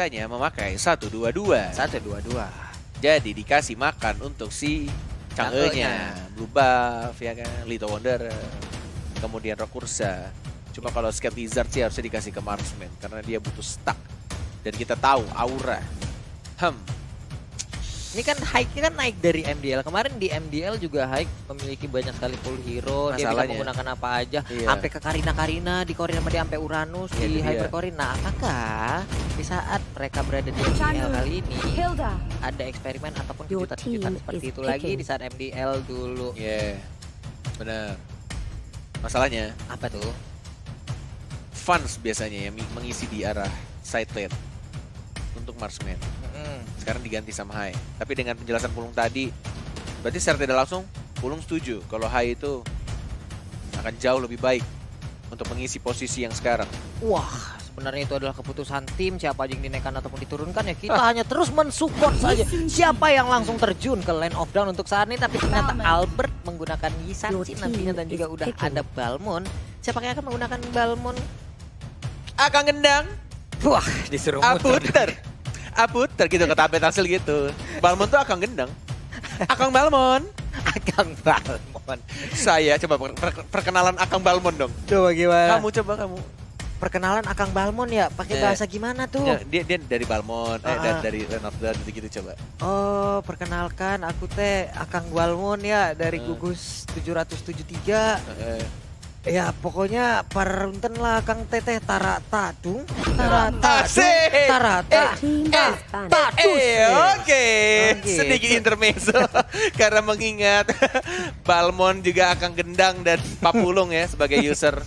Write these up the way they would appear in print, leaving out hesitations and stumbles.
hanya memakai 122. 122. Jadi dikasih makan untuk si Chang'e-nya, Blue Buff ya kan, Little Wonder, kemudian Rokursa. Cuma kalau Scape Lizard sih harusnya dikasih ke Marksman karena dia butuh stack. Dan kita tahu aura. Ini kan high-nya kan naik dari MDL. Kemarin di MDL juga high memiliki banyak sekali full hero. Dia bisa Masalahnya, menggunakan apa aja. iya. Sampai ke Karina, di Corin sama dia sampai Uranus, Iya, di itu dia. Hyper Corin. Nah, apakah di saat mereka berada di MDL kali ini Hilda. ada eksperimen ataupun Your kejutan-kejutan team seperti is itu lagi picking. di saat MDL dulu? Iya, benar. Masalahnya, Apa tuh? Fans biasanya yang mengisi di arah side lane untuk Marksman. Sekarang diganti sama Hai. Tapi dengan penjelasan Pulung tadi, berarti secara tidak langsung Pulung setuju kalau Hai itu akan jauh lebih baik untuk mengisi posisi yang sekarang. Wah, sebenarnya itu adalah keputusan tim. Siapa aja yang dinaikkan ataupun diturunkan ya kita hanya terus mensupport saja. Siapa yang langsung terjun ke lane of down untuk saat ini. Tapi ternyata Albert menggunakan Yisanshi nantinya dan juga udah ada Balmond. Siapa yang akan menggunakan Balmond? Akan gendang, Wah, disuruh muter. aputer gitu kata update hasil gitu. Balmond tuh akan gendang. Akang Balmond. Akang Balmond. Saya coba perkenalan Akang Balmond dong. Coba gimana? Kamu. Perkenalan Akang Balmond ya, pakai bahasa gimana tuh? Ya, dia dari Balmond, dari Land of Dawn gitu coba. Oh, perkenalkan aku teh Akang Balmond ya dari gugus 773. Ya pokoknya parunten lah Kang Teteh Tarata dung Tarata Asik. Tarata Team is banned. Tatus Oke. gitu. Sedikit intermezzo karena mengingat Balmond juga akan gendang dan Papulung ya sebagai user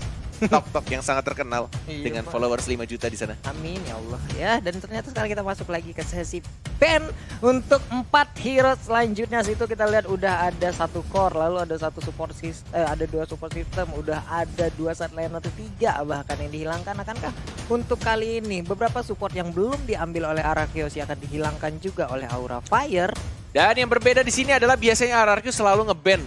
top yang sangat terkenal Iya, dengan Pak. followers 5 juta di sana. Amin ya Allah ya. Dan ternyata sekarang kita masuk lagi ke sesi ban untuk 4 hero selanjutnya. Situ kita lihat udah ada 1 core, lalu ada 1 support system, ada 2 support system, udah ada 2 set lane atau 3 bahkan yang dihilangkan. Akankah untuk kali ini beberapa support yang belum diambil oleh Arceus akan dihilangkan juga oleh Aura Fire? Dan yang berbeda di sini adalah biasanya RRQ selalu nge-ban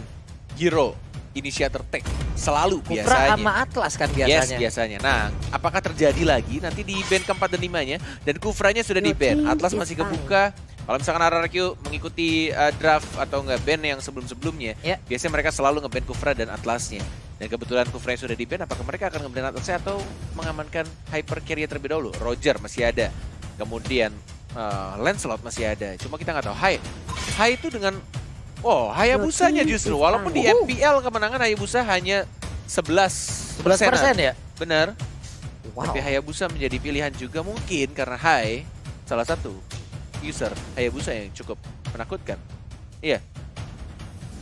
hero initiator tech. Selalu Kufra biasanya. sama Atlas kan Yes, biasanya. biasanya. Nah, apakah terjadi lagi nanti di ban keempat dan limanya dan Kufranya sudah di ban. Atlas masih kebuka. Kalau misalkan RRQ mengikuti draft atau nggak ban yang sebelum-sebelumnya, Ya. biasanya mereka selalu nge-ban Kufra dan Atlasnya. Dan kebetulan Kufra sudah di ban, apakah mereka akan nge-ban Atlasnya atau mengamankan Hyper Carrier terlebih dahulu? Roger masih ada. Kemudian Lancelot masih ada. Cuma kita nggak tahu. Hai itu dengan Hayabusanya justru. Walaupun di MPL kemenangan Hayabusa hanya 11%. 11% ya? Benar. Wow. Tapi Hayabusa menjadi pilihan juga mungkin karena Hai salah satu user Hayabusa yang cukup menakutkan. Iya.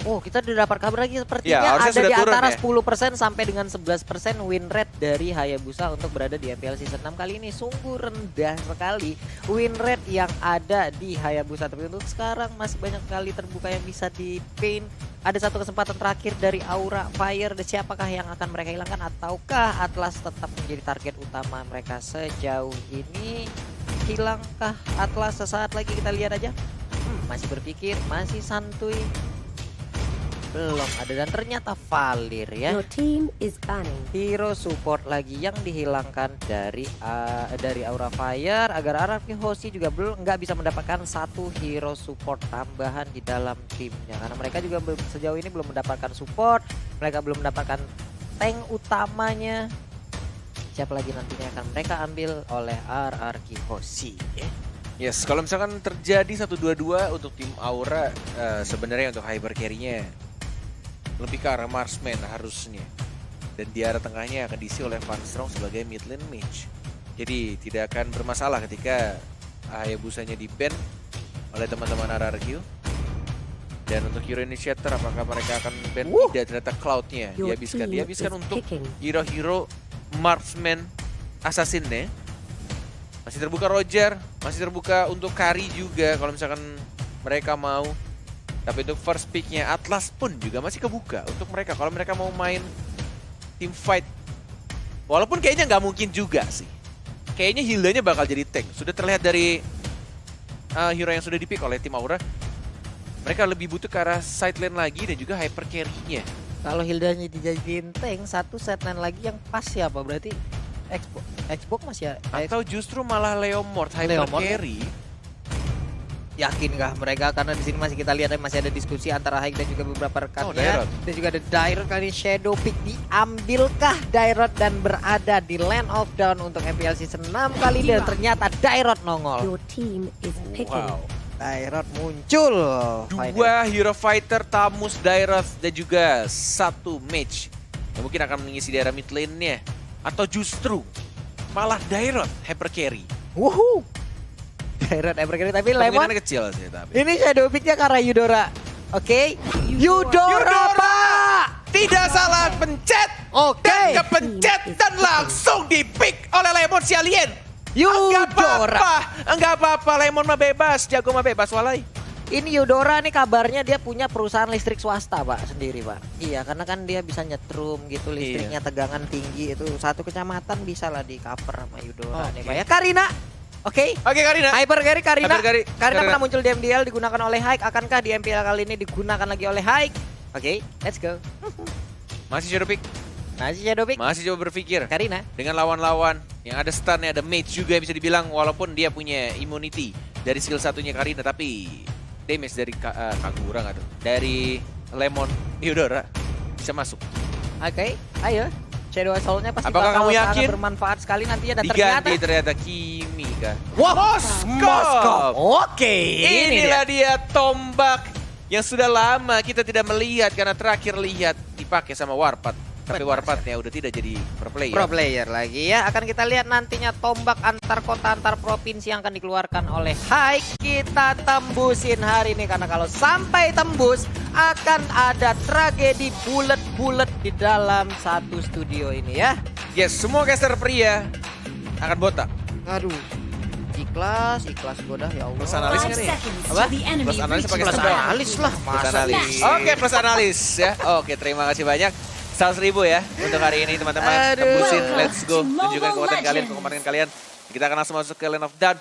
Oh, kita udah dapat kabar lagi sepertinya Ya, harusnya ada sudah di turun antara ya. 10% sampai dengan 11% win rate dari Hayabusa untuk berada di MPL Season 6 kali ini. Sungguh rendah sekali win rate yang ada di Hayabusa. Tapi untuk sekarang masih banyak sekali terbuka yang bisa di paint. Ada 1 kesempatan terakhir dari Aura Fire. Dan siapakah yang akan mereka hilangkan? Ataukah Atlas tetap menjadi target utama mereka sejauh ini? Hilangkah Atlas sesaat lagi? Kita lihat aja. Masih berpikir, masih santuy. Belum ada, dan ternyata Valir ya, Your team is banning. hero support lagi yang dihilangkan dari Aura Fire agar RRQ Hoshi juga belum nggak bisa mendapatkan 1 hero support tambahan di dalam timnya karena mereka juga sejauh ini belum mendapatkan support, mereka belum mendapatkan tank utamanya. Siapa lagi nantinya akan mereka ambil oleh RRQ Hoshi ya? Yes, kalau misalkan terjadi 1-2-2 untuk tim Aura, sebenarnya untuk Hyper Carry-nya lebih ke arah Marksman harusnya. Dan di arah tengahnya akan diisi oleh Van Strong sebagai mid lane mage. Jadi tidak akan bermasalah ketika Hayabusanya di ban oleh teman-teman RRQ. Dan untuk hero initiator apakah mereka akan ban? Tidak, ternyata Cloud-nya Your dihabiskan. team Dihabiskan is untuk picking. hero-hero Marksman Assassin-nya. Masih terbuka Roger, masih terbuka untuk Kari juga kalau misalkan mereka mau. Tapi untuk first pick-nya Atlas pun juga masih kebuka untuk mereka kalau mereka mau main team fight. Walaupun kayaknya nggak mungkin juga sih. Kayaknya Hildanya bakal jadi tank. Sudah terlihat dari hero yang sudah dipick oleh tim Aura. Mereka lebih butuh ke arah side lane lagi dan juga hyper carry-nya. Kalau Hildanya dijadiin tank, 1 set lane lagi yang pas siapa? Berarti Xbox masih ya. Atau justru malah Leomord hyper Leomord? carry. Yakin nggak mereka, karena di sini masih kita lihat masih ada diskusi antara Haik dan juga beberapa rekannya. Dairot. Dan juga ada Dairot, kali ini Shadow Peak diambilkah Dairot dan berada di Land of Dawn untuk MPL Season 6 kali dan ternyata Dairot nongol. Your team is picking. Wow. Dairot muncul. Dua hero fighter, Tamus, Dairot, dan juga satu mage yang mungkin akan mengisi daerah mid lane-nya. Atau justru malah Dairot hyper carry. Wuhu. Dairot Evergreen, tapi Lemon Kemungkinan kecil sih tapi. ini Shadow Peak-nya karena Yudora. Oke. Yudora, Pak. Tidak salah pencet. Oke. Dan kepencet dan langsung di-pick oleh Lemon si alien. Enggak Yudora. apa-apa. Enggak apa-apa, Lemon mah bebas, jago mah bebas, walai. Ini Yudora nih kabarnya dia punya perusahaan listrik swasta, Pak, sendiri, Pak. Iya, karena kan dia bisa nyetrum gitu, listriknya tegangan tinggi, itu satu kecamatan bisa lah di cover sama Yudora nih, Pak. Ya, Karina. Oke. Oke, Karina. Hyper Carry Karina. Hyper Carry. Karina pernah muncul di MDL, digunakan oleh Haik. Akankah di MPL kali ini digunakan lagi oleh Haik? Oke, let's go. Masih Shadow Pick, Masih Shadow Peak. masih coba berpikir. Karina. Dengan lawan-lawan yang ada stunnya, ada mage juga bisa dibilang, walaupun dia punya immunity dari skill satunya Karina, tapi damage dari Kagura nggak tuh? Dari Lemon Yudora bisa masuk. Oke, ayo. Shadow Assault-nya pasti Apakah bakal kamu sangat yakin? bermanfaat sekali nantinya dan ternyata Diganti ternyata Kimi kah? Wah, Moskov. Oke, Inilah dia tombak yang sudah lama kita tidak melihat karena terakhir lihat dipakai sama Warpath. Tapi Benar. Warpath-nya udah tidak jadi pro player. pro player lagi ya. Akan kita lihat nantinya tombak antar kota antar provinsi yang akan dikeluarkan oleh Haik. Kita tembusin hari ini karena kalau sampai tembus akan ada tragedi bulet-bulet di dalam satu studio ini ya. Yes, semua caster pria akan botak. Aduh. Ikhlas gue dah ya Allah. Plus analis Five kan nih? seconds Apa? to the enemy Plus analis pakai Plus sedang. analis lah, Plus masa analis. sih? Oke, plus analis ya. Oke, terima kasih banyak. 100.000 ya untuk hari ini teman-teman. Aduh. Tembusin, let's go. Welcome to Tunjukkan kekuatan Mobile kalian, Legends. kekuatan kalian. Kita akan langsung masuk ke Land of Dawn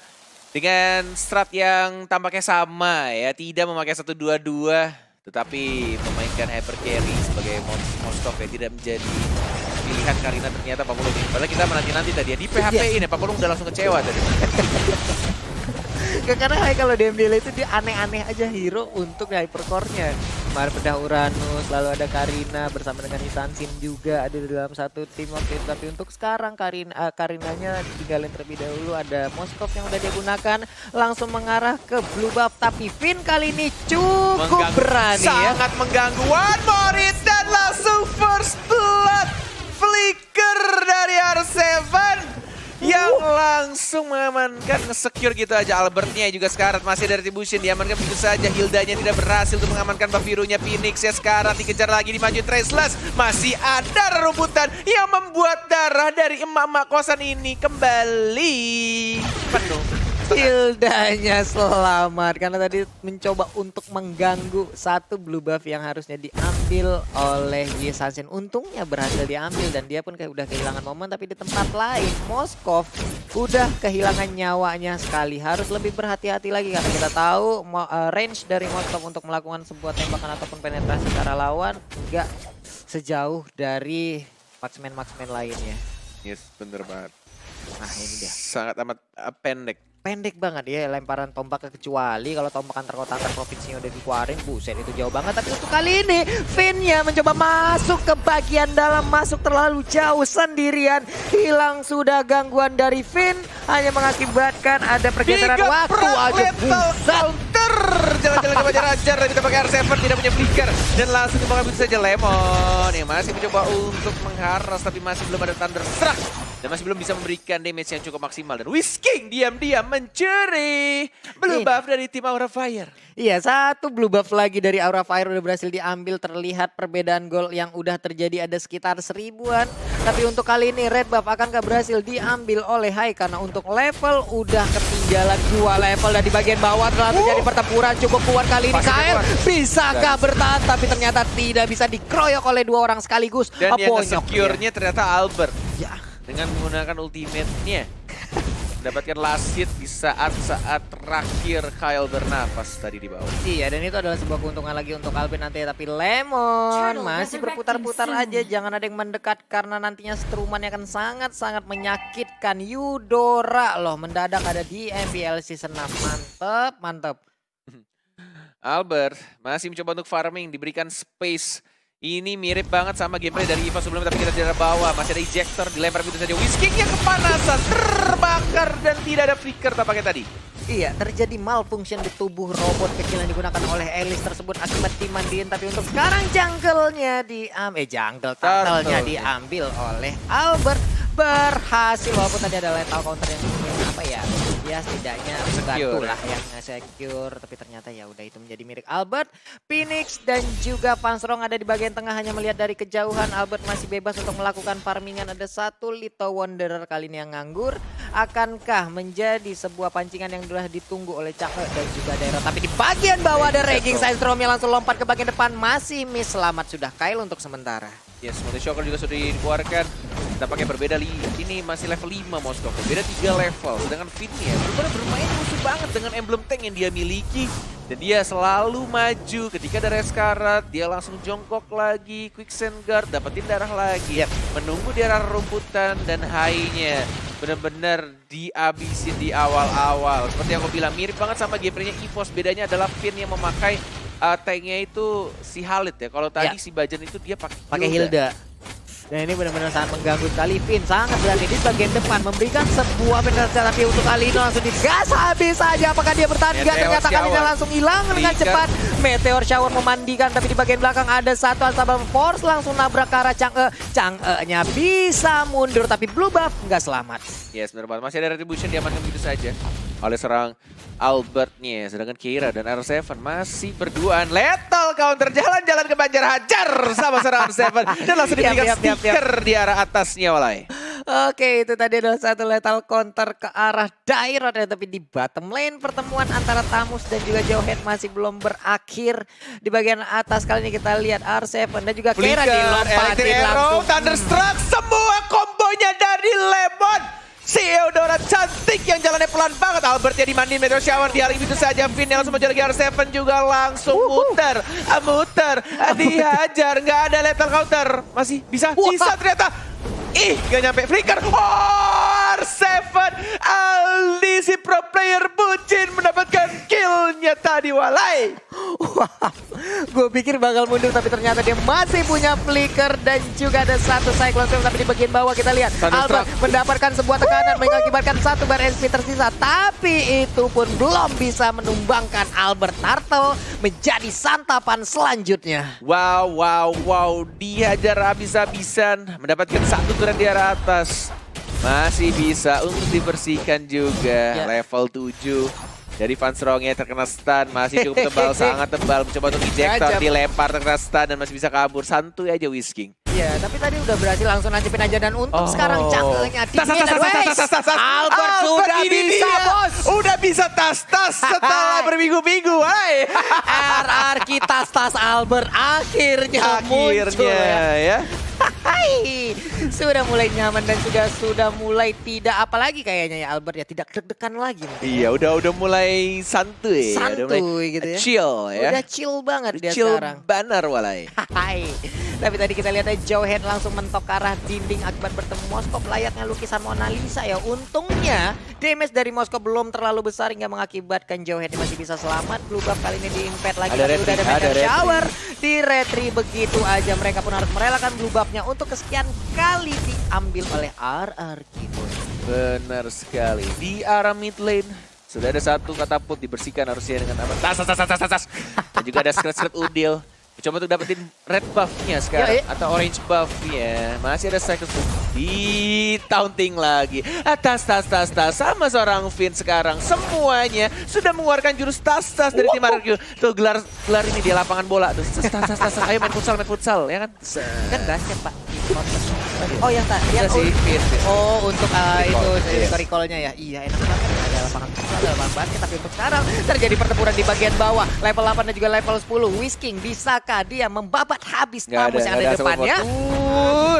dengan strat yang tampaknya sama ya. Tidak memakai 1-2-2, tetapi memainkan hyper carry sebagai Moskov ya. Tidak menjadi pilihan Karina ternyata Pak Pulung. Padahal kita menanti-nanti tadi ya. Di PHP ini Pak Pulung udah langsung kecewa tadi. Karena kalau di MDL itu dia aneh-aneh aja hero untuk hypercore-nya. Kemarin bedah Uranus, lalu ada Karina bersama dengan Isansin juga ada di dalam satu tim waktu itu. Tapi untuk sekarang Karinanya ditinggalin terlebih dahulu. Ada Moskov yang udah digunakan langsung mengarah ke blue buff. Tapi Finn kali ini cukup berani ya. Sangat mengganggu. One more hit dan langsung first blood. Flicker dari R7 yang langsung mengamankan, nge-secure gitu aja. Albertnya juga sekarat, masih dari Retribution diamankan begitu saja. Hildanya tidak berhasil untuk mengamankan buff birunya. Phoenix ya sekarat, dikejar lagi, dimaju Traceless. Masih ada rerumputan yang membuat darah dari emak-emak kosan ini kembali penuh. Hildanya selamat karena tadi mencoba untuk mengganggu satu blue buff yang harusnya diambil oleh Yisansin. Untungnya berhasil diambil dan dia pun udah kehilangan momen, tapi di tempat lain Moskov udah kehilangan nyawanya sekali. Harus lebih berhati-hati lagi karena kita tahu range dari Moskov untuk melakukan sebuah tembakan ataupun penetrasi ke arah lawan enggak sejauh dari marksman lainnya. Yes, bener banget. Nah ini dia. Sangat amat pendek. Pendek banget ya lemparan tombaknya, kecuali kalau tombak antar kota antar provinsinya udah dikeluarin, buset itu jauh banget. Tapi untuk kali ini Finn-nya mencoba masuk ke bagian dalam, masuk terlalu jauh sendirian, hilang sudah gangguan dari Finn, hanya mengakibatkan ada pergeseran waktu aja. Counter jalan-jalan coba Rajar dan juga pakai R7 tidak punya flicker dan langsung dibakar begitu saja. Lemon yang masih mencoba untuk mengharas tapi masih belum ada Thunderstruck dan masih belum bisa memberikan damage yang cukup maksimal. Dan Whisking diam-diam mencuri blue buff dari tim Aura Fire. Iya, satu blue buff lagi dari Aura Fire udah berhasil diambil. Terlihat perbedaan gol yang udah terjadi ada sekitar 1000-an. Tapi untuk kali ini red buff akankah berhasil diambil oleh Hai, karena untuk level udah ketinggalan 2 level dan di bagian bawah telah terjadi pertempuran cukup kuat kali ini. Pasti KR kuat. bisakah bertahan, tapi ternyata tidak bisa dikeroyok oleh 2 orang sekaligus. Dan yang Ponyok nge-secure-nya ternyata Albert dia. dengan menggunakan ultimate-nya. mendapatkan last hit di saat-saat terakhir Kyle bernapas tadi di bawah. Iya, dan itu adalah sebuah keuntungan lagi untuk Alben nanti. Tapi Lemon masih berputar-putar aja. Jangan ada yang mendekat karena nantinya strumannya akan sangat-sangat menyakitkan. Eudora loh mendadak ada di MPL Season 6. Mantep, mantep. Albert masih mencoba untuk farming, diberikan space. Ini mirip banget sama gameplay dari EVA sebelumnya, tapi kita di daerah bawah. Masih ada ejector, dilempar begitu saja. Whiskingnya kepanasan, terbakar dan tidak ada flicker tampaknya tadi. Iya, terjadi malfunction di tubuh robot kecil yang digunakan oleh Elis tersebut akibat dimandiin. Tapi untuk sekarang jungle-nya turtle-nya diambil oleh Albert. Berhasil, walaupun tadi ada lethal counter yang apa ya, ya setidaknya membantu lah yang secure, tapi ternyata ya udah itu menjadi milik Albert. Phoenix dan juga Panstrong ada di bagian tengah, hanya melihat dari kejauhan. Albert masih bebas untuk melakukan farmingan. Ada satu Little Wanderer kali ini yang nganggur. Akankah menjadi sebuah pancingan yang sudah ditunggu oleh Cake dan juga daerah? Tapi di bagian bawah ada Raging Sandstorm yang langsung lompat ke bagian depan. Masih miss, selamat sudah Kyle untuk sementara. Yes, Multi Shocker juga sudah dikeluarkan. Tampaknya berbeda, ini masih level 5 Moskov. Beda 3 level. Sedangkan Finn ya benar-benar bermain musuh banget dengan emblem tank yang dia miliki. Dan dia selalu maju. Ketika ada Reskarat, dia langsung jongkok lagi. Quicksand Guard, dapetin darah lagi. Menunggu di arah rumputan dan high-nya. Benar-benar dihabisin di awal-awal. Seperti yang aku bilang, mirip banget sama gameplaynya EVOS. Bedanya adalah Finn yang memakai tanknya itu si Khalid ya. Kalau tadi si Bajan itu dia pakai Hilda. Dan ini benar-benar sangat mengganggu sekali. Finn sangat berani di bagian depan memberikan sebuah penetrasi, tapi untuk kali ini langsung digas habis saja. Apakah dia bertahan? Enggak, ternyata kalinya langsung hilang dengan cepat. Meteor Shower memandikan, tapi di bagian belakang ada satu Unstoppable Force langsung nabrak ke arah Chang'e. Chang'e-nya bisa mundur, tapi blue buff nggak selamat. Yes, benar banget. Masih ada Retribution diamankan begitu saja oleh serang Albertnya. Sedangkan Keira dan R7 masih berduaan. Lethal counter, jalan-jalan ke Banjar, hajar sama serang R7. Dan langsung diberikan stiker di arah atasnya, Walai. Oke, itu tadi adalah satu lethal counter ke arah Dairot ya, tapi di bottom lane pertemuan antara Tamus dan juga Jowhead masih belum berakhir. Di bagian atas kali ini kita lihat R7 dan juga Keira dilompatin langsung. Thunderstruck, semua kombonya dari Lemon. Si Eudora cantik yang jalannya pelan banget. Albertnya dimandiin Meteor Shower, diharing itu saja. Finn yang langsung menjual lagi R7 juga langsung muter, dihajar. Nggak ada lethal counter, masih bisa ternyata. Gak nyampe flicker. R7 Aldi si pro player bucin mendapatkan killnya tadi, Walai. Gue pikir bakal mundur, tapi ternyata dia masih punya flicker dan juga ada satu Cyclone Storm. Tapi di bagian bawah kita lihat Albert mendapatkan sebuah tekanan mengakibatkan satu bar SP tersisa. Tapi itu pun belum bisa menumbangkan Albert. Turtle menjadi santapan selanjutnya. Wow. Dihajar habis-habisan, mendapatkan satu turret di arah atas. Masih bisa untuk dibersihkan juga. Level 7. Dari Panstrongnya terkena stun, masih cukup tebal, sangat tebal. Mencoba untuk ejector, dilempar terkena stun dan masih bisa kabur. Santuy aja Whisking. Iya, tapi tadi udah berhasil langsung nancepin aja. Dan untuk sekarang Chang'e-nya Albert sudah bisa, bos. Udah bisa tas-tas setelah berminggu-minggu, hai. RRQ tas-tas Albert akhirnya muncul ya. Sudah mulai nyaman dan sudah mulai tidak apa lagi kayaknya ya Albert ya, tidak deg-degan lagi mungkin. Iya, udah mulai santuy ya, udah mulai gitu ya. Chill ya. Udah chill banget dia chill sekarang. Banner, Walai. Tapi tadi kita lihat Jowhead langsung mentok ke arah dinding akibat bertemu Moskov layaknya lukisan Mona Lisa ya. Untungnya damage dari Moskov belum terlalu besar hingga mengakibatkan Jowhead masih bisa selamat. Blue buff kali ini di-impact lagi, tapi udah ada Meteor Shower di retri begitu aja. Mereka pun harus merelakan blue buffnya untuk kesekian kali diambil oleh RRQ. Benar sekali. Di arah mid lane sudah ada satu katapult dibersihkan harusnya dengan aman. Tas. Dan juga ada skret Udil. Coba untuk dapetin red buff-nya sekarang atau orange buff-nya. Masih ada cycle di taunting lagi. Tas sama seorang Finn sekarang. Semuanya sudah mengeluarkan jurus tas dari tim RRQ. Tuh gelar ini di lapangan bola tuh. Tas. Ayo main futsal ya kan? Kan basket, Pak. Oh yang si Finn. Oh untuk itu recall-nya ya. Iya, enak banget ada lapangan. adalah lawan basket. Tapi untuk sekarang terjadi pertempuran di bagian bawah. Level 8 dan juga level 10. Whisking bisakah dia membabat habis Tamus yang ada di depannya?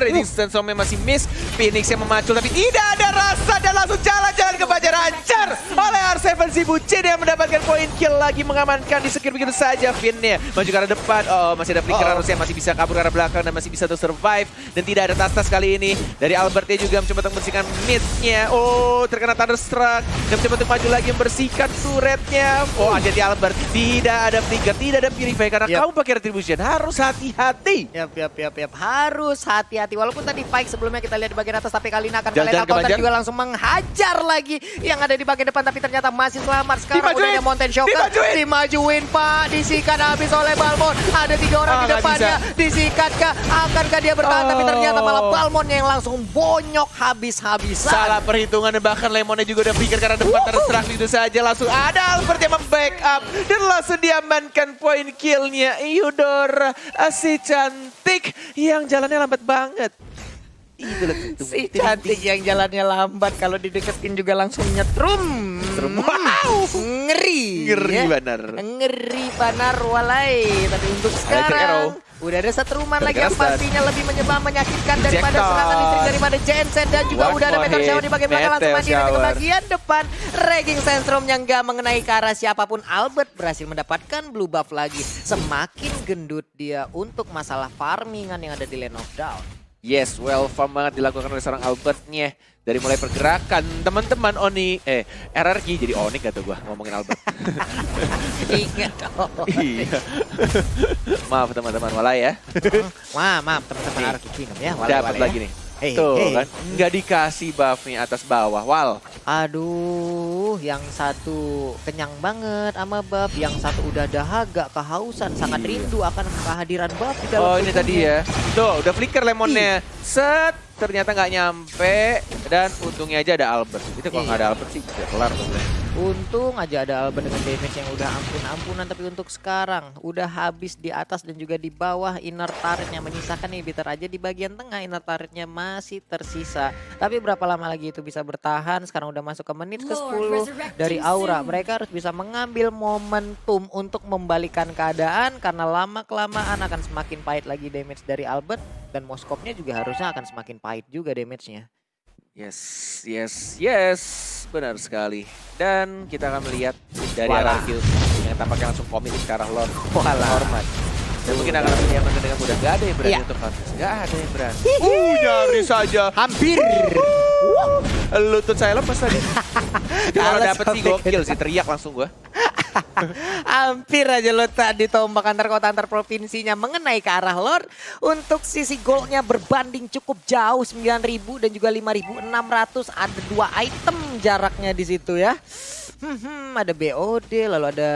Raging Sandstorm masih miss. Phoenix yang memacul tapi tidak ada rasa dan langsung jalan-jalan ke Fajar hancur oleh R7 si Bucin yang mendapatkan poin kill lagi, mengamankan di sekir begitu saja. Finn-nya maju ke arah depan. Oh, masih ada flicker harusnya masih bisa kabur ke arah belakang dan masih bisa tuh survive. Dan tidak ada tas-tas kali ini. Dari Albertnya juga mencoba untuk membersihkan mid-nya. Oh, terkena Thunderstruck. Dan mencoba untuk maju lagi membersihkan turretnya. Oh, ada di Albert. Tidak ada flicker, tidak ada purify karena kamu pakai retribution. Harus hati-hati. Yap. Harus hati-hati. Walaupun tadi Pike sebelumnya kita lihat di bagian atas, tapi kali ini akan Jalan-jalan lethal ke counter Banjar. juga langsung menghajar lagi yang ada di bagian depan, tapi ternyata masih selamat. Sekarang Dimajuin. udah ada Mountain Shocker. Dimajuin Pak, disikat habis oleh Balmon. Ada 3 orang di nggak depannya. Disikat kah? Akankah dia bertahan? Tapi ternyata malah Balmon yang langsung bonyok habis-habisan. Salah perhitungan dan bahkan Lemonnya juga udah pikir karena depan Thunderstruck itu saja. Langsung ada Albert yang membackup dan langsung diamankan poin killnya. Eudora si cantik yang jalannya lambat banget. Si cantik yang jalannya lambat, kalau dideketin juga langsung nyetrum. Wow. Ngeri. Ngeri ya. benar. Ngeri banar walai. Tapi untuk sekarang udah ada setruman lagi yang Gara-gara pastinya lebih menyakitkan daripada Injector. serangan listrik daripada Jensen. Dan juga One udah ada more Meteor hit. Shower di bagian belakang, langsung Meteor mandiri ke Shower. bagian depan. Raging Sandstorm yang gak mengenai ke arah siapapun. Albert berhasil mendapatkan blue buff lagi. Semakin gendut dia untuk masalah farmingan yang ada di Land of Dawn. Yes, well farm banget dilakukan oleh seorang Albertnya. Dari mulai pergerakan teman-teman Oni, RRQ jadi Onyx gak tuh gua ngomongin Albert. Ingat dong. Iya. Maaf teman-teman walai ya. Wah, maaf teman-teman Nih, Arki Kingdom ya. Dapat lagi nih. Tuh kan, nggak dikasih buff nih atas bawah. Wal. Aduh, yang satu kenyang banget sama buff, yang satu udah dahaga, kehausan, sangat rindu akan kehadiran buff di dalam Oh ini tadi tubuhnya. ya. Tuh udah flicker Lemonnya. Set. Ternyata nggak nyampe dan untungnya aja ada Albert. Itu kalau nggak ada Albert sih udah kelar tuh. Untung aja ada Albert dengan damage yang udah ampun-ampunan, tapi untuk sekarang udah habis di atas dan juga di bawah. Inner turretnya menyisakan nih Bitter aja di bagian tengah, inner turretnya masih tersisa. Tapi berapa lama lagi itu bisa bertahan? Sekarang udah masuk ke menit ke-10 dari Aura. Mereka harus bisa mengambil momentum untuk membalikan keadaan karena lama-kelamaan akan semakin pahit lagi damage dari Albert, dan Moskopnya juga harusnya akan semakin pahit juga damage-nya. Yes. Benar sekali. Dan kita akan melihat dari Walah. RRQ yang tampaknya langsung komit ke arah Lord. Walah. Hormat. Dan mungkin akan lebih diamankan dengan mudah. Gak ada yang berani Iya. untuk contest. Gak ada yang berani. Nyaris saja. Hampir. Lutut saya lepas tadi. Kalau Alas dapet sih sampai gokil sih. Teriak langsung gua. Hampir aja lo tadi tombak antar kota antar provinsinya mengenai ke arah Lord. Untuk sisi goldnya berbanding cukup jauh, 9.000 dan juga 5.600. Ada 2 item jaraknya di situ ya. Ada BOD, lalu ada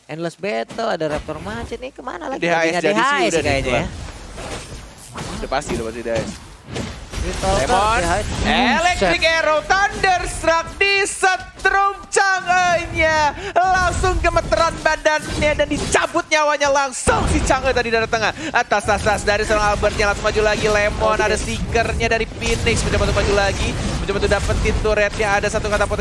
Endless Battle, ada Raptor Macet nih, kemana lagi? DHS jadi sih udah kayaknya ya. Udah pasti DHS. Lemon, Lemon, Electric Arrow, Thunderstruck disetrum Chang'e-nya. Langsung gemeteran badannya dan dicabut nyawanya langsung si Chang'e tadi dari tengah. Tas dari seorang Albertnya langsung maju lagi. Lemon, ada seekernya dari Phoenix. Mencoba untuk maju lagi. Mencoba untuk dapetin turretnya. Ada satu katapult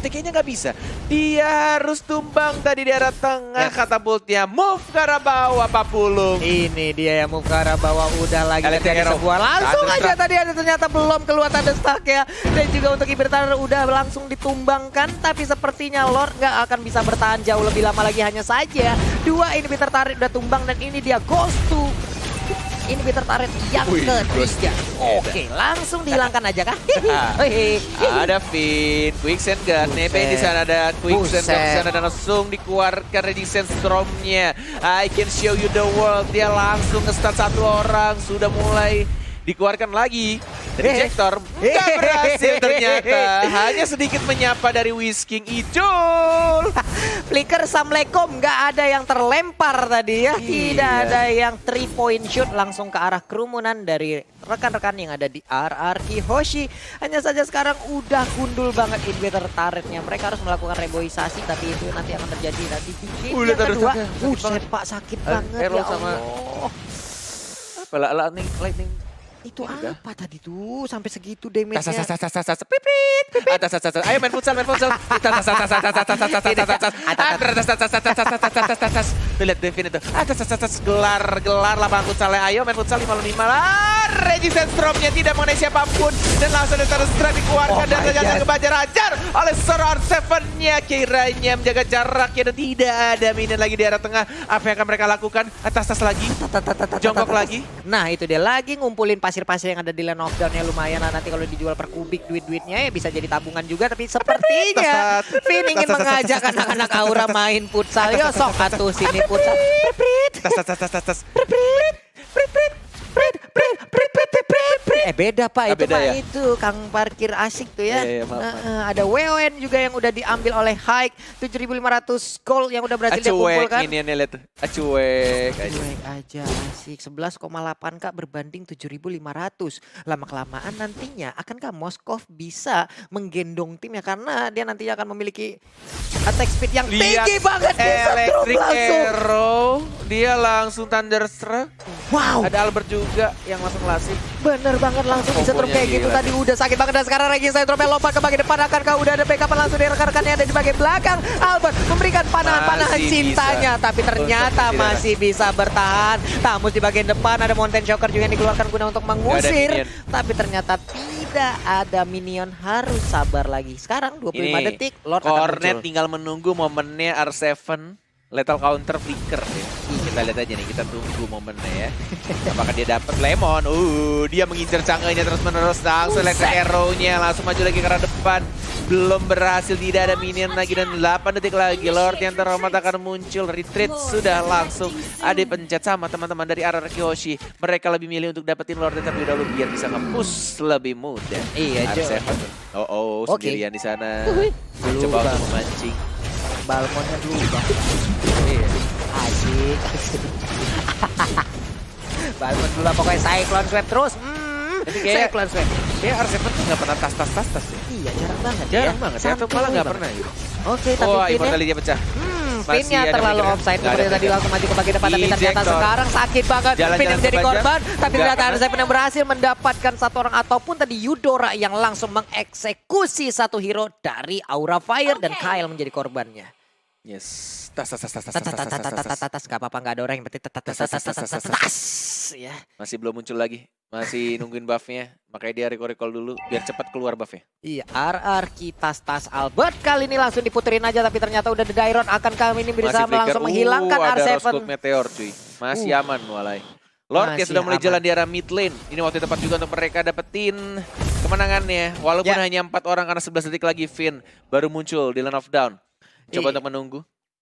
kayaknya nggak bisa. Dia harus tumbang tadi di arah tengah. Katapultnya move ke arah bawah, Pak Pulung. Ini dia yang move ke arah bawah, udah lagi Electric terjadi Arrow. sebuah langsung aja Thunderstruck. tadi ada ternyata belum keluar Thunderstruck ya. Dan juga untuk Ibertar udah langsung ditumbangkan, tapi sepertinya Lord nggak akan bisa bertahan jauh lebih lama lagi. Hanya saja 2 inhibitor turret udah tumbang dan ini dia goes to inhibitor turret yang Wih, ketiga. Oke, langsung dihilangkan aja kah? Ada Finn, Quicksand Guard, Nebe di sana ada Quicksand Guard di sana dan langsung dikeluarkan Raging Sandstorm-nya. I can show you the world. Dia langsung nge-stun 1 orang, sudah mulai dikeluarkan lagi dari Injector. Nggak berhasil ternyata. Hanya sedikit menyapa dari Whisking Ijul. Flicker Assalamualaikum, nggak ada yang terlempar tadi ya. Tidak Iya. ada yang 3-point shoot langsung ke arah kerumunan dari rekan-rekan yang ada di RRQ Hoshi. Hanya saja sekarang udah gundul banget inhibitor turretnya. Mereka harus melakukan reboisasi, tapi itu nanti akan terjadi nanti di game Udah, yang kedua. sakit banget. Buset Pak, sakit banget Arrow ya sama- Allah. Apa lightning Itu Udah. apa tadi tuh sampai segitu damage-nya? Pipit. Ayo main futsal. Tuh lihat Devin itu. Gelar lapangan futsalnya. Ayo main futsal 5-5 lah. Resistance drop-nya tidak mengenai siapapun. Dan langsung ada terus strike dikeluarkan. Dan ternyata kebajar-ajar oleh seorang Seven-nya. Kiranya menjaga jaraknya dan tidak ada minion lagi di arah tengah. Apa yang akan mereka lakukan? Atas lagi. Jongkok lagi. Nah itu dia lagi ngumpulin pasir-pasir yang ada di Land of Dawn-nya lumayan lah. Nanti kalau dijual per kubik duit-duitnya ya bisa jadi tabungan juga. Tapi sepertinya Vin ingin mengajak anak-anak Aura main futsal. Yo sok atuh sini futsal. Beda Pak, itu beda mah ya? itu Kang parkir asik tuh ya. Iya, maaf. Ada WON juga yang udah diambil oleh Hike, 7.500 gold yang udah berhasil dia Acuek kumpulkan. minionnya lihat tuh. Acuek aja. Cuek aja asik, 11,8 Kak berbanding 7.500. Lama-kelamaan nantinya akankah Moskov bisa menggendong timnya karena dia nantinya akan memiliki attack speed yang tinggi banget. Dia drop Electric langsung. Arrow, dia langsung Thunderstruck. Wow. Ada Albert juga yang langsung klasik. Bener banget langsung bisa drop Kombonya kayak gitu gila. tadi udah sakit banget dan sekarang lagi saya dropnya lompat ke bagian depan akankah udah ada backup langsung dari rekan-rekannya ada di bagian belakang. Albert memberikan panahan-panahan Masih cintanya bisa. tapi ternyata Untuk masih bisa bertahan. Tamus di bagian depan ada Mountain Shocker juga yang dikeluarkan guna untuk mengusir minion. tapi ternyata tidak ada minion, harus sabar lagi. Sekarang 25 Ini detik Lord akan Cornet muncul. tinggal menunggu momennya R7 lethal counter flicker ya. Kita lihat aja nih, kita tunggu momennya ya. Apakah dia dapat lemon? Dia mengincar canggahnya terus-menerus langsung electric arrow-nya langsung maju lagi ke arah depan. Belum berhasil, tidak ada minion lagi dan 8 detik lagi Lord yang terhormat akan muncul. Retreat sudah langsung ada pencet sama teman-teman dari arah Kyoshi. Mereka lebih milih untuk dapetin Lord terlebih dahulu biar bisa nge-push lebih mudah. Iya, Jo. R7. Oke. Sendirian di sana. Dulu Coba Bang. untuk memancing. Balmonnya dulu Bang. Iya. Asik. Balmon dulu lah, pokoknya Cyclone Sweep terus. Tapi kayak- Cyclone Sweep. Kayak R7 tuh nggak pernah tas ya. Iya jarang banget Jarang ya. banget ya, atau Santuy malah nggak banget. pernah gitu. Oke tapi Wah, pinnya immortality pecah. Masih pinnya ada terlalu pikiran. offside. Nggak ada Kemudian tadi pikiran. langsung maju ke bagian depan tapi ternyata Ejector. sekarang sakit banget. Jalan-jalan Pin yang menjadi sepanjang. korban tapi Nggak ternyata ada pernah. Seven yang berhasil mendapatkan satu orang ataupun tadi Eudora yang langsung mengeksekusi satu hero dari Aura Fire dan Kyle menjadi korbannya. Yes. Tas. Gak apa-apa gak ada orang yang penting tas ya. Masih belum muncul lagi. Masih nungguin buffnya. Makanya dia recall dulu biar cepat keluar buffnya. Iya, RR Kitas Tas Albert kali ini langsung diputerin aja tapi ternyata udah The Dairon akan kami ini bisa Masih langsung menghilangkan ada R7. Rose Gold Meteor cuy. Masih aman walai. Lord Masih ya sudah mulai aman. jalan di arah mid lane. Ini waktu tepat juga untuk mereka dapetin kemenangannya. Walaupun Ya. hanya 4 orang karena 11 detik lagi Finn baru muncul di Land of Dawn. Coba Iya. untuk menunggu.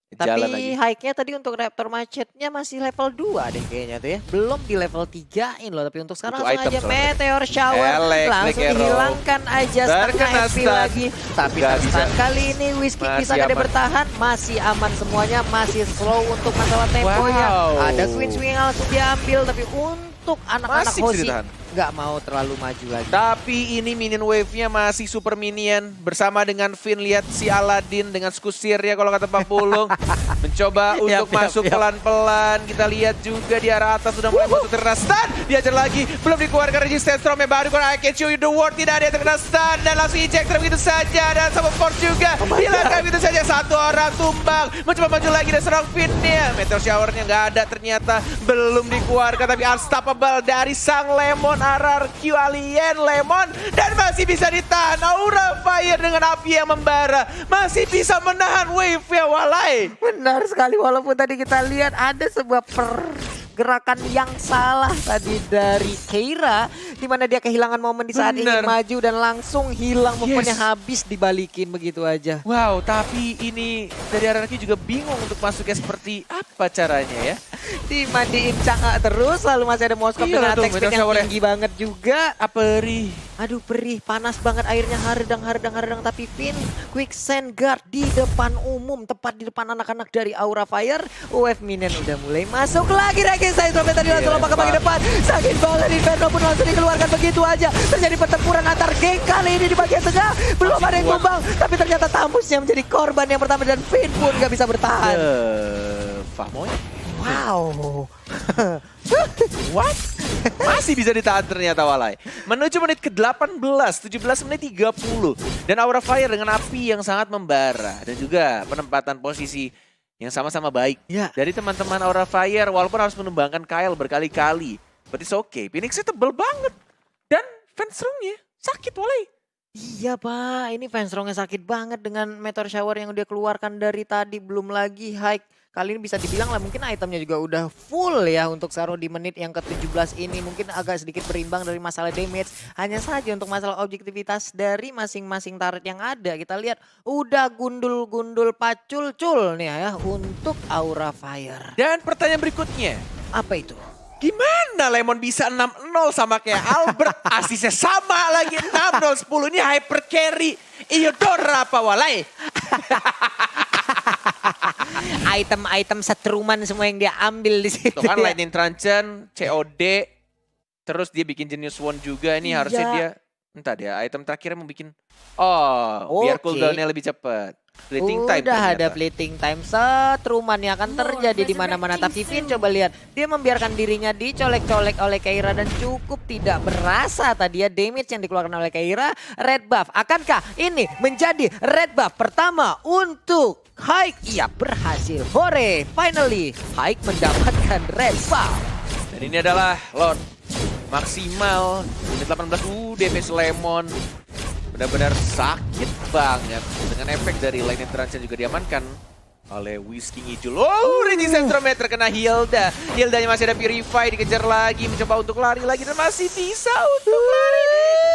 Jalan Tapi lagi. hike-nya tadi untuk Raptor Macetnya masih level 2 deh kayaknya tuh ya. Belum di level 3-in loh. Tapi untuk sekarang Itu langsung item aja soalnya. Meteor Shower. Electric Langsung Arrow. dihilangkan aja setengah Terkena HP stun. lagi. Tapi Nggak terstun bisa. kali ini Whiskey Masih bisa nggak aman. bertahan. Masih aman semuanya. Masih slow untuk masalah temponya. Wow. Ada swing yang langsung diambil. Tapi untuk anak-anak Masih bisa Hoshi ditahan. nggak mau terlalu maju lagi. Tapi ini minion wave-nya masih super minion. Bersama dengan Finn, lihat si Aladdin dengan skusir ya kalau kata Pak Pulung. Mencoba untuk masuk pelan-pelan. Kita lihat juga di arah atas sudah mulai masuk terkena stun. Diajar lagi, belum dikeluarkan resistance storm-nya. Baru keluar I can show you the world. Tidak ada yang terkena stun. Dan langsung ejector begitu saja. Dan sama force juga. Hilangkan begitu saja. Satu orang tumbang. Mencoba maju lagi dan serang Finn-nya. Meteor shower-nya nggak ada ternyata. Belum dikeluarkan tapi unstoppable dari sang Lemon. RRQ Alien Lemon. Dan masih bisa ditahan. Aura Fire dengan api yang membara. Masih bisa menahan wave-nya walai. Benar sekali, walaupun tadi kita lihat ada sebuah pergerakan yang salah tadi dari Keira, di mana dia kehilangan momen di saat ingin Benar. maju dan langsung hilang momennya Yes. habis dibalikin begitu aja. Wow, tapi ini dari RRQ juga bingung untuk masuknya seperti apa caranya ya. Dimandiin cangak terus, lalu masih ada Moskov Iya dengan tuh, attack speed meteor yang shower-nya. tinggi banget juga. Perih. Aduh perih, panas banget airnya, hardang tapi Finn quicksand guard di depan umum, tepat di depan anak-anak dari Aura Fire. UF minion udah mulai masuk lagi saya sampai tadi langsung lompat ke bagian depan. Sakit banget, Inferno pun langsung dikeluarkan begitu aja. Terjadi pertempuran antar geng kali ini di bagian tengah. Belum Masih ada yang kuat. tumbang, tapi ternyata Tamusnya menjadi korban yang pertama dan Finn pun gak bisa bertahan. Fahmoy? Wow. What? Masih bisa ditahan ternyata Walai. Menuju menit ke-18, 17 menit 30. Dan Aura Fire dengan api yang sangat membara. Dan juga penempatan posisi yang sama-sama baik. Ya. Dari teman-teman Aura Fire, walaupun harus menumbangkan Kyle berkali-kali. But it's okay. Phoenix-nya tebel banget. Dan Fansrong-nya sakit Walai. Iya Pak, ini Fansrong-nya sakit banget dengan Meteor Shower yang udah keluarkan dari tadi. Belum lagi hike. Kali ini bisa dibilang lah mungkin itemnya juga udah full ya untuk Saru di menit yang ke-17 ini. Mungkin agak sedikit berimbang dari masalah damage. Hanya saja untuk masalah objektivitas dari masing-masing turret yang ada. Kita lihat udah gundul-gundul pacul-cul nih ya untuk Aura Fire. Dan pertanyaan berikutnya. Apa itu? Gimana Lemon bisa 6-0 sama kayak Albert? Asisnya sama lagi 6-0-10. Ini hyper carry. Iodora apa Walai? Item-item setruman semua yang dia ambil di situ. Tuh kan ya. Lightning Truncheon, COD, terus dia bikin Genius One juga. Ini harusnya Iya. dia, entah dia item terakhirnya mau bikin, oh biar Oke. cooldownnya lebih cepat. Fleeting time Udah ada ternyata. fleeting time, setruman yang akan terjadi di mana-mana. Tapi Finn coba lihat, dia membiarkan dirinya dicolek-colek oleh Keira dan cukup tidak berasa tadi ya damage yang dikeluarkan oleh Keira. Red buff, akankah ini menjadi red buff pertama untuk Hike? Iya berhasil, hore, finally Hike mendapatkan red buff. Dan ini adalah Lord maksimal menit 18. DPS Lemon benar-benar sakit banget dengan efek dari Lightning Truncheon juga diamankan oleh Whisky Ngijul. Oh, Raging Centrometer kena Hilda. Hildanya masih ada Purify, dikejar lagi, mencoba untuk lari lagi dan masih bisa untuk lari.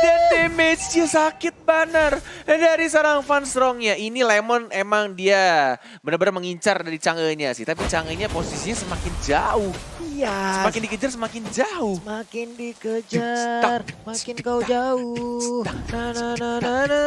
Dan damage-nya sakit benar dari seorang Fansrong-nya. Ini Lemon emang dia benar-benar mengincar dari Chang'e-nya sih, tapi Chang'e-nya posisinya semakin jauh. Iya. Semakin dikejar semakin jauh. Makin dikejar, makin kau jauh. Na na na na na,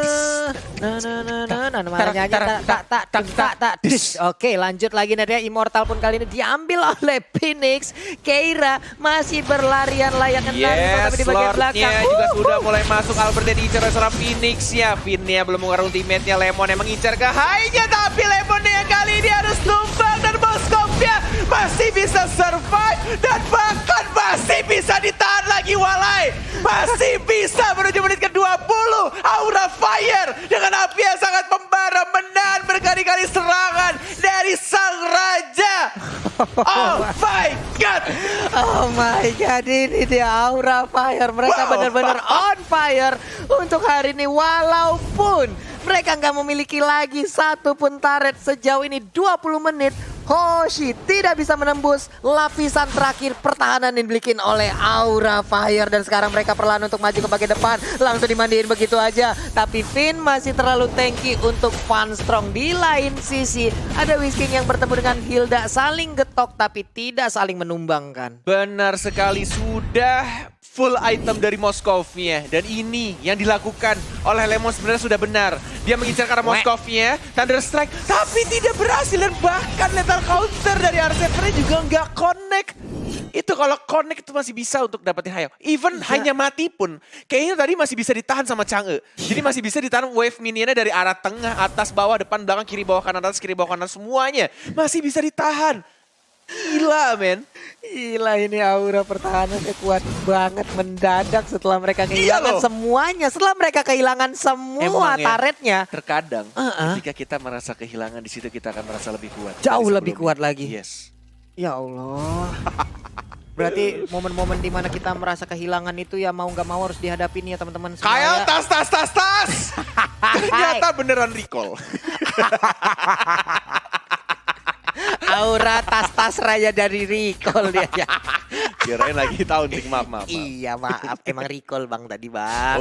na na na na na. Malah nyanyi tak. Oke, lanjut lagi Nadia. Immortal pun kali ini diambil oleh Phoenix. Keira masih berlarian layaknya Naruto tapi di bagian belakang. Lordnya juga sudah mulai masuk. Albert yang diincar oleh seorang Phoenix ya. Finnya belum mengeluarkan ultimate-nya. Lemon yang mengincar ke high-nya, tapi Lemon yang kali ini harus tumbang dan Moskov-nya masih bisa survive dan bahkan masih bisa ditahan lagi Walai. Masih bisa menuju menit ke-20. Aura Fire dengan api yang sangat membara menahan berkali-kali serangan dari sang raja. Oh my god. Oh my god, ini dia Aura Fire. Mereka Wow. benar-benar on fire untuk hari ini. Walaupun mereka nggak memiliki lagi satu pun turret sejauh ini 20 menit. Hoshi tidak bisa menembus lapisan terakhir pertahanan yang dimiliki oleh Aura Fire. Dan sekarang mereka perlahan untuk maju ke bagian depan. Langsung dimandiin begitu aja. Tapi Finn masih terlalu tanky untuk Fansrong. Di lain sisi ada Whisking yang bertemu dengan Hilda. Saling getok tapi tidak saling menumbangkan. Benar sekali, sudah full item dari Moskov-nya. Dan ini yang dilakukan oleh Lemon sebenarnya sudah benar. Dia mengincar karena Moskov-nya, Thunder Strike, tapi tidak berhasil. Dan bahkan lethal counter dari Arsevernya juga nggak connect. Itu kalau connect itu masih bisa untuk dapetin Hayo. Even hanya mati pun, kayaknya tadi masih bisa ditahan sama Chang'e. Jadi masih bisa ditahan wave minionnya dari arah tengah, atas, bawah, depan, belakang, kiri, bawah, kanan, atas, kiri, bawah, kanan, semuanya. Masih bisa ditahan. Gila men. Gila ini Aura pertahanannya kuat banget mendadak setelah mereka kehilangan loh. semuanya. Setelah mereka kehilangan semua Emang ya, turretnya. terkadang ketika kita merasa kehilangan, di situ kita akan merasa lebih kuat. Jauh dari lebih sebelumnya. kuat lagi. Yes. Ya Allah. Berarti momen-momen dimana kita merasa kehilangan itu ya mau nggak mau harus dihadapin ya teman-teman semua. Kyle, ya. tas. Ternyata beneran recall. Aura tas raya dari recall dia ya. Kirain lagi taunting, maaf. Iya maaf, emang recall bang tadi bang.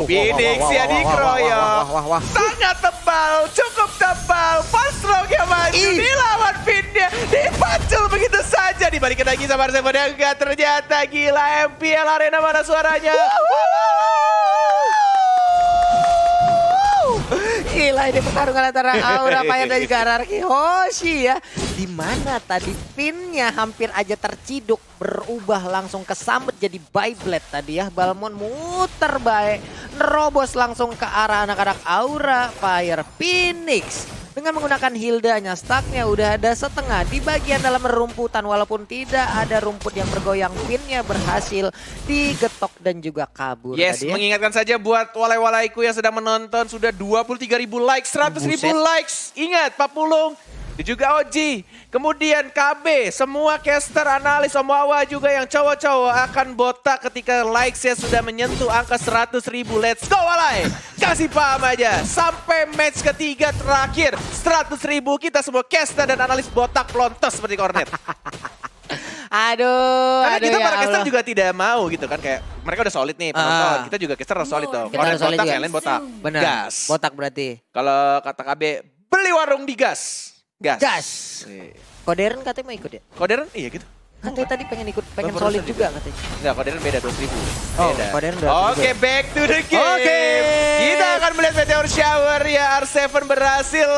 Phoenix ya dikeroyok. Wah. Sangat tebal, cukup tebal. Fansrong yang maju dilawan Finnya. Dipacul begitu saja. Dibalikin lagi sama Arseven yang enggak, ternyata gila. MPL Arena mana suaranya? Gila ini pertarungan antara Aura Fire dan juga Ararki Hoshi ya. Dimana tadi Finnya hampir aja terciduk, berubah langsung kesambet jadi Beyblade tadi ya. Balmon muter baik, nerobos langsung ke arah anak-anak Aura Fire. Phoenix dengan menggunakan Hildanya. Stacknya udah ada setengah di bagian dalam rumputan. Walaupun tidak ada rumput yang bergoyang, Finnya berhasil digetok dan juga kabur. Yes, tadi ya. mengingatkan saja buat walai-walaiku yang sedang menonton, sudah 23.000 likes, 100.000 Buset. likes. Ingat, Pak Pulung, dan juga Oji, kemudian KB, semua caster, analis, Om Wawa juga yang cowok-cowok akan botak ketika likes-nya sudah menyentuh angka 100.000. Let's go walai, kasih paham aja. Sampai match ketiga terakhir, 100.000 kita semua caster dan analis botak pelontos seperti Cornet. Aduh, Karena kita ya para caster Allah. juga tidak mau gitu kan, kayak mereka udah solid nih penonton, kita juga caster harus solid dong. Kita harus solid Botak, juga. yang lain botak. Bener, Gas. botak berarti. Kalau kata KB, beli warung di gas. Gas. Gas. Iya. Koderen katanya mau ikut ya? Koderen iya gitu. Katanya tadi pengen ikut, pengen barusan solid juga. juga katanya. Enggak, Koderen beda 200.000. Oh, Beda. Koderen 200.000. Oke, back to the game. Oke. Kita akan melihat Meteor Shower ya. R7 berhasil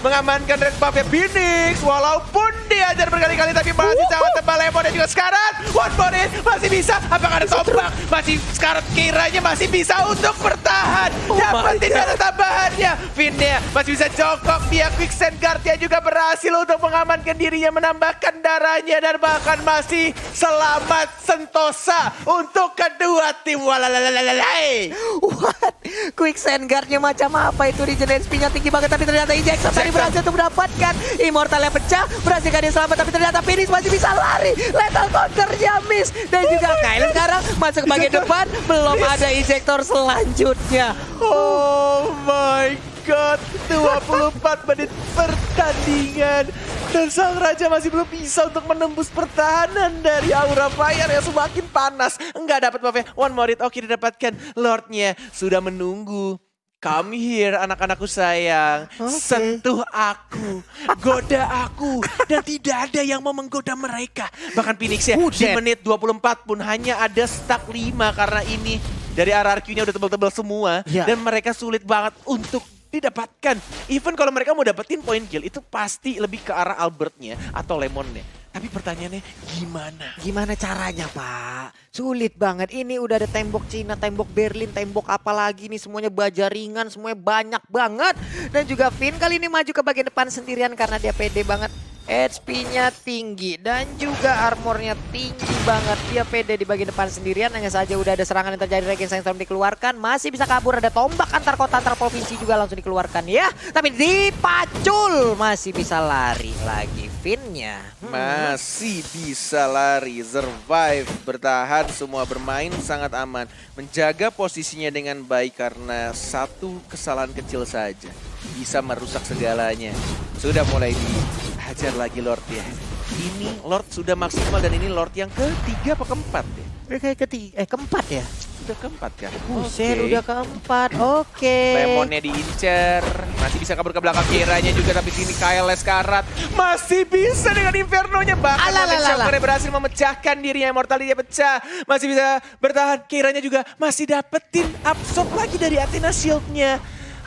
mengamankan red buff-nya Phoenix. Walaupun diajar berkali-kali tapi masih sangat tebal. Lemon dan juga Scarlet. One more hit, masih bisa. Apakah ada tombak? Masih Scarlet kiranya masih bisa untuk bertahan. Dapat tidak ada tambahannya. Finnya masih bisa jongkok. Dia quicksand guard-nya juga berhasil untuk mengamankan dirinya. Menambahkan darahnya dan bahkan masih selamat sentosa untuk kedua tim. Walalalalai. What? Quicksand guard-nya macam apa itu? Regen SP-nya tinggi banget tapi ternyata Injection tadi berhasil untuk mendapatkan. Immortal-nya pecah, berhasil dia selamat tapi ternyata Phoenix masih bisa lari. Lethal counter-nya miss. Dan juga Kyle sekarang masuk ke bagian depan, belum ada injektor selanjutnya. Oh my god, 24 menit pertandingan. Dan sang raja masih belum bisa untuk menembus pertahanan dari Aura Fire yang semakin panas. Enggak dapat buff-nya. One more hit, oke didapatkan. Lordnya sudah menunggu. Come here anak-anakku sayang, sentuh aku, goda aku, dan tidak ada yang mau menggoda mereka. Bahkan Phoenix ya, di menit 24 pun hanya ada stack 5 karena ini dari RRQ-nya udah tebal-tebal semua. Ya. Dan mereka sulit banget untuk didapatkan. Even kalau mereka mau dapetin point kill, itu pasti lebih ke arah Albertnya atau Lemonnya. Tapi pertanyaannya gimana? Gimana caranya, Pak? Sulit banget. Ini udah ada tembok Cina, tembok Berlin, tembok apa lagi nih. Semuanya baja ringan, semuanya banyak banget. Dan juga Finn kali ini maju ke bagian depan sendirian karena dia pede banget. HP-nya tinggi dan juga armornya tinggi banget. Dia pede di bagian depan sendirian. Hanya saja udah ada serangan yang terjadi. Regen Sandstorm dikeluarkan. Masih bisa kabur. Ada tombak antar kota, antar provinsi juga langsung dikeluarkan ya. Tapi dipacul. Masih bisa lari lagi Finn-nya. Masih bisa lari, survive, bertahan, semua bermain sangat aman. Menjaga posisinya dengan baik karena satu kesalahan kecil saja bisa merusak segalanya. Sudah mulai dihajar lagi Lord ya. Ini Lord sudah maksimal dan ini Lord yang ketiga apa keempat ya? Kayak keempat ya? Sudah keempat kan? Buset, Oke. udah keempat. Oke. Lemonnya diincer, masih bisa kabur ke belakang kiranya juga, tapi sini Kyle Scarlet masih bisa dengan Inferno-nya, bahkan oleh Shocker berhasil memecahkan dirinya, Immortal dia pecah, masih bisa bertahan, kiranya juga masih dapetin absorb lagi dari Athena Shield-nya.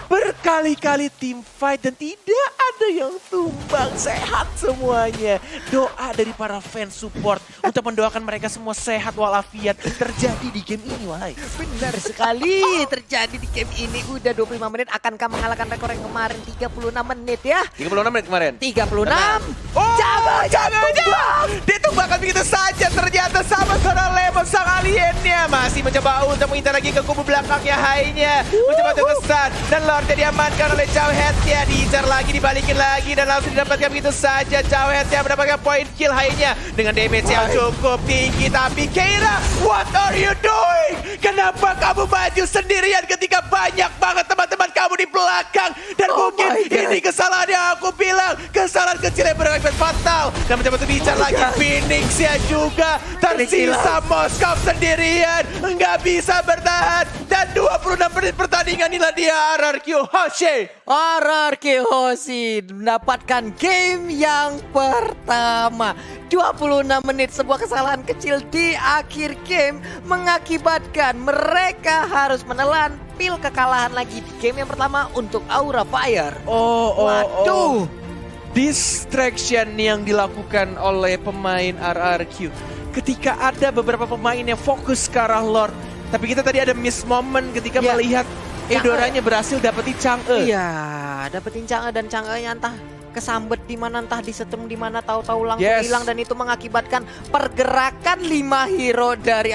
Berkali-kali team fight dan tidak ada yang tumbang, sehat semuanya. Doa dari para fans support untuk mendoakan mereka semua sehat walafiat terjadi di game ini, wahai. Benar sekali terjadi di game ini. Udah 25 menit, akankah mengalahkan rekor yang kemarin 36 menit ya? 36 menit kemarin. 36. Oh, jangan. tumbang. Ditumbangkan begitu saja, ternyata sama seorang Lemon sang aliennya. Masih mencoba untuk mengintai lagi ke kubu belakangnya Hai-nya. Mencoba untuk kesan dan Lordnya diamankan oleh Jawhead-nya. Diincar lagi, dibalikin lagi dan langsung didapatkan begitu saja. Jawhead-nya mendapatkan point kill Hai-nya dengan damage yang cukup tinggi. Tapi Keira, what are you doing? Kenapa kamu maju sendirian ketika banyak banget teman-teman kamu di belakang? Dan mungkin ini kesalahan yang aku bilang, kesalahan kecil yang berefek fatal. Dan mencoba untuk bicara lagi Phoenix ya juga tersisa Moskov sendirian, nggak bisa bertahan. Dan 26 menit pertandingan inilah dia RRQ Hoshi. RRQ Hoshi mendapatkan game yang pertama. 26 menit, sebuah kesalahan kecil di akhir game mengakibatkan mereka harus menelan pil kekalahan lagi di game yang pertama untuk Aura Fire. Waduh. Distraction yang dilakukan oleh pemain RRQ. Ketika ada beberapa pemain yang fokus ke arah Lord. Tapi kita tadi ada miss moment ketika melihat Eudoranya berhasil dapetin Chang'e. Iya, dapetin Chang'e dan Chang'e-nya entah kesambet di mana, entah disetrum di mana, tahu-tahu langsung Yes. hilang dan itu mengakibatkan pergerakan 5 hero dari